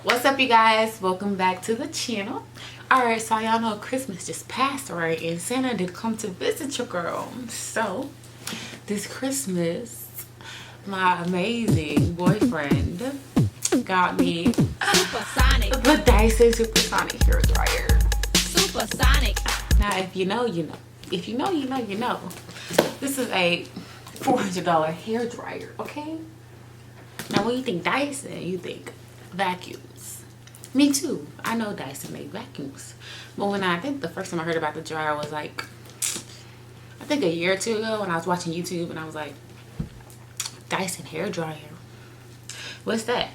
What's up, you guys? Welcome back to the channel. Alright, so y'all know Christmas just passed, right? And Santa did come to visit your girl. So this Christmas, my amazing boyfriend got me the DYSON Supersonic hair dryer. Supersonic. Now if you know, you know. If you know, you know, you know. This is a $400 hair dryer, okay? Now when you think Dyson, you think vacuums. Me too. I know Dyson made vacuums. But when I think the first time I heard about the dryer was like, I think a year or two ago when I was watching YouTube and I was like, Dyson hair dryer. What's that?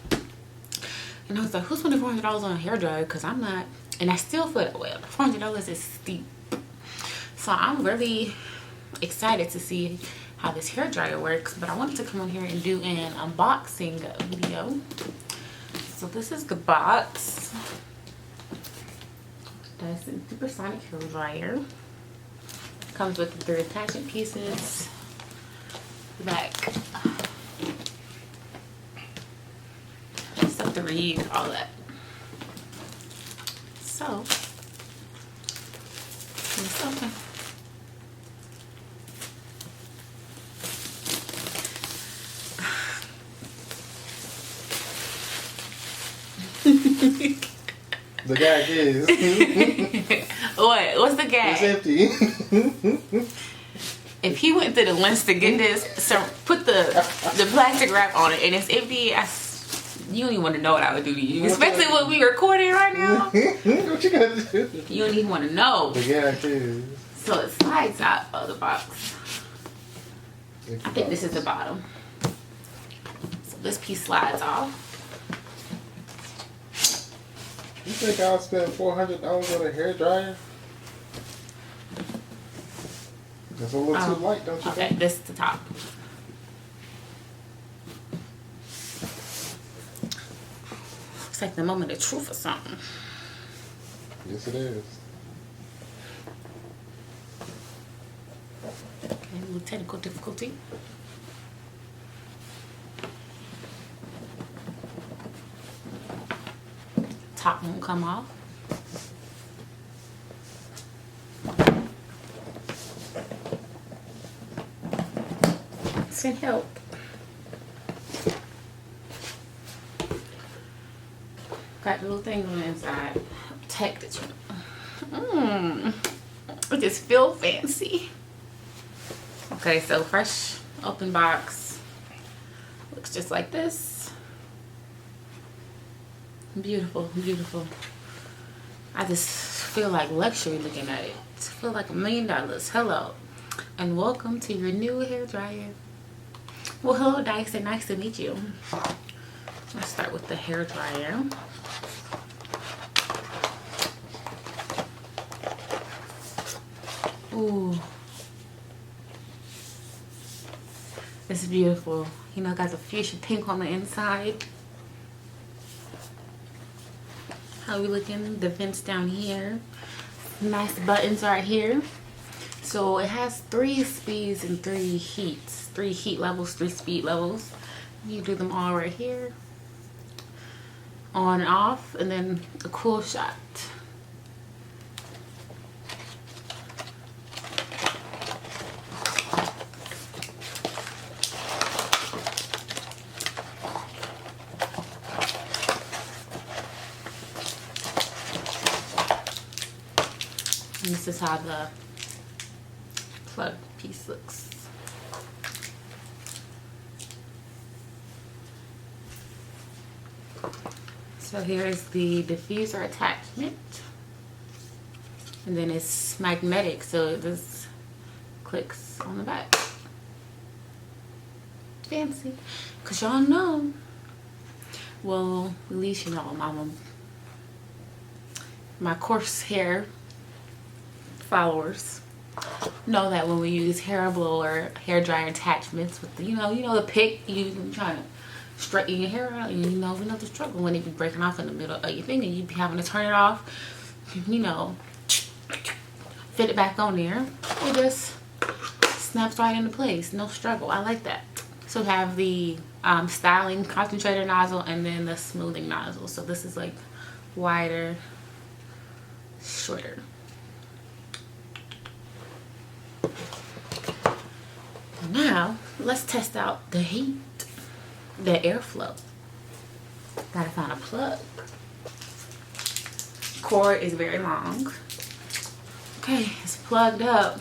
And I was like, who's spending $400 on a hair dryer? Because I'm not, and I still feel that way. $400 is steep. So I'm really excited to see how this hair dryer works, but I wanted to come on here and do an unboxing video. So this is the box. DYSON Supersonic hair dryer. Comes with the 3 attachment pieces. Back. Stuff to read, all that. So let's open. The gag is. What? What's the gag? It's empty. If he went through the lengths to get this, so put the plastic wrap on it, and it's empty, you don't even want to know what I would do to you. Especially what we recording right now. What you gonna do? You don't even want to know. The gag is. So it slides out of the box. I think this is the bottom. So this piece slides off. You think I'll spend $400 on a hair dryer? That's a little too light, don't you think? Okay, this is the top. It's like the moment of truth or something. Yes, it is. Okay, a little technical difficulty. Top won't come off. Send help. Got little things on the inside. Protected. It just feel fancy. Okay, so fresh open box. Looks just like this. Beautiful, beautiful. I just feel like luxury looking at it. I feel like $1 million. Hello, and welcome to your new hair dryer. Well, hello Dyson, nice to meet you. Let's start with the hair dryer. Ooh, this is beautiful. You know, got the fuchsia pink on the inside. How we looking? The vents down here. Nice buttons right here. So it has 3 speeds and 3 heats. 3 heat levels, 3 speed levels. You do them all right here. On and off, and then a cool shot. And this is how the plug piece looks. So here is the diffuser attachment. And then it's magnetic, so this clicks on the back. Fancy. Because y'all know, well, at least you know, my coarse hair followers know that when we use hair blower, hair dryer attachments with the, you know the pick, you trying to straighten your hair out, and we know the struggle when it be breaking off in the middle of your thing, and you be having to turn it off, fit it back on there. It just snaps right into place, no struggle. I like that. So we have the styling concentrator nozzle and then the smoothing nozzle. So this is like wider, shorter. Now let's test out the heat, the airflow. Gotta find a plug. Cord is very long. Okay, it's plugged up.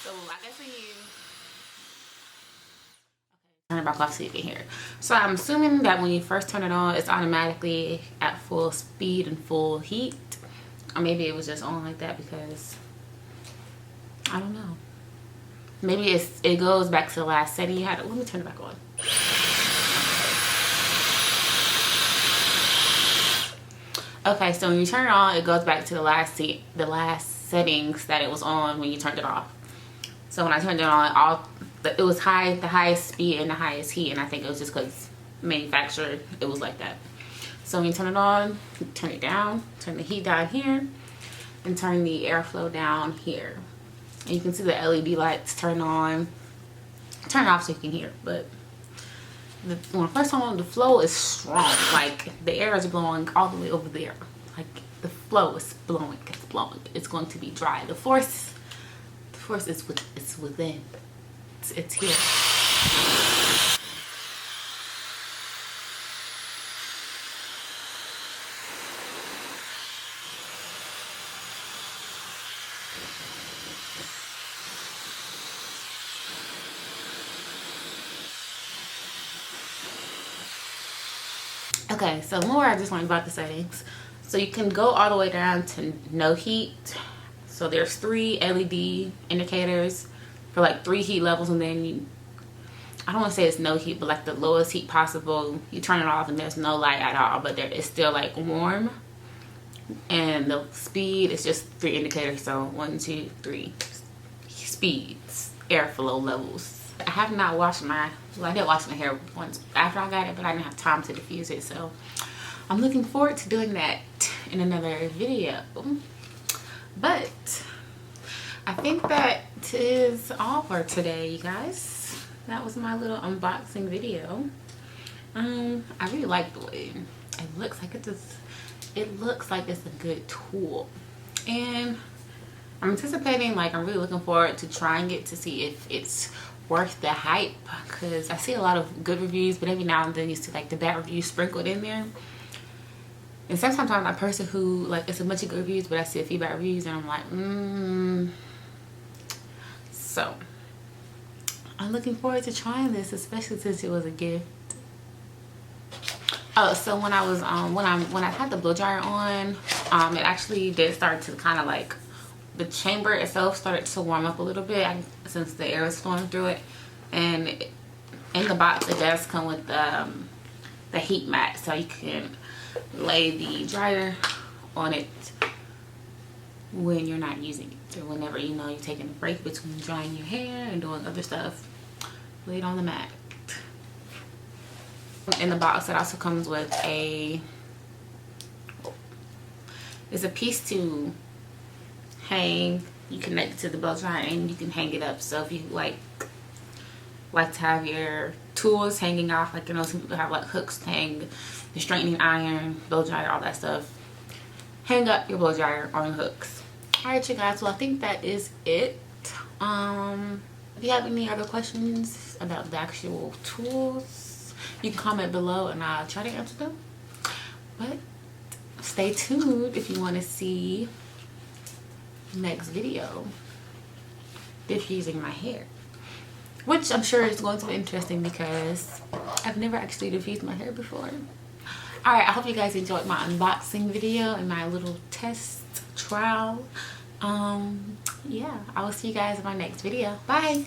So I guess when you turn it back off so you can hear it. So I'm assuming that when you first turn it on, it's automatically at full speed and full heat. Or maybe it was just on like that because I don't know. Maybe it goes back to the last setting you had. Let me turn it back on. Okay, so when you turn it on, it goes back to the last settings that it was on when you turned it off. So when I turned it on, it was the highest speed and the highest heat, and I think it was just because manufactured it was like that. So when you turn it on, you turn it down, turn the heat down here, and turn the airflow down here. And you can see the LED lights turn on. Turn it off so you can hear it, but when I first turned on, the flow is strong. Like the air is blowing all the way over there. Like the flow is blowing. It's blowing. It's going to be dry. The force is within. It's here. Okay, so more I just learned about the settings. So you can go all the way down to no heat. So there's 3 LED indicators for like 3 heat levels, and then I don't want to say it's no heat, but like the lowest heat possible, you turn it off and there's no light at all, but there is still like warm. And the speed is just 3 indicators. So 1, 2, 3 speeds, airflow levels. I have not washed I did wash my hair once after I got it, but I didn't have time to diffuse it. So I'm looking forward to doing that in another video. But I think that is all for today, you guys. That was my little unboxing video. I really like the way it looks like. It looks like it's a good tool, and I'm anticipating, like, I'm really looking forward to trying it to see if it's worth the hype, because I see a lot of good reviews, but every now and then you see like the bad reviews sprinkled in there. And sometimes I'm a person who, like, it's a bunch of good reviews, but I see a few bad reviews and I'm like, So I'm looking forward to trying this, especially since it was a gift. Oh, so when I was when I had the blow dryer on, it actually did start to kind of like, the chamber itself started to warm up a little bit since the air was flowing through it. And in the box it does come with the heat mat, so you can lay the dryer on it when you're not using it, or whenever you know you're taking a break between drying your hair and doing other stuff. Lay it on the mat. In the box it also comes with it's a piece to hang. You connect it to the blow dryer and you can hang it up. So if you like to have your tools hanging off, like, you know, some people have like hooks to hang the straightening iron, blow dryer, all that stuff. Hang up your blow dryer on hooks. Alright, you guys, well, I think that is it. If you have any other questions about the actual tools, you can comment below and I'll try to answer them. But stay tuned if you want to see next video diffusing my hair, which I'm sure is going to be interesting because I've never actually diffused my hair before. Alright, I hope you guys enjoyed my unboxing video and my little test trial. Yeah, I will see you guys in my next video. Bye.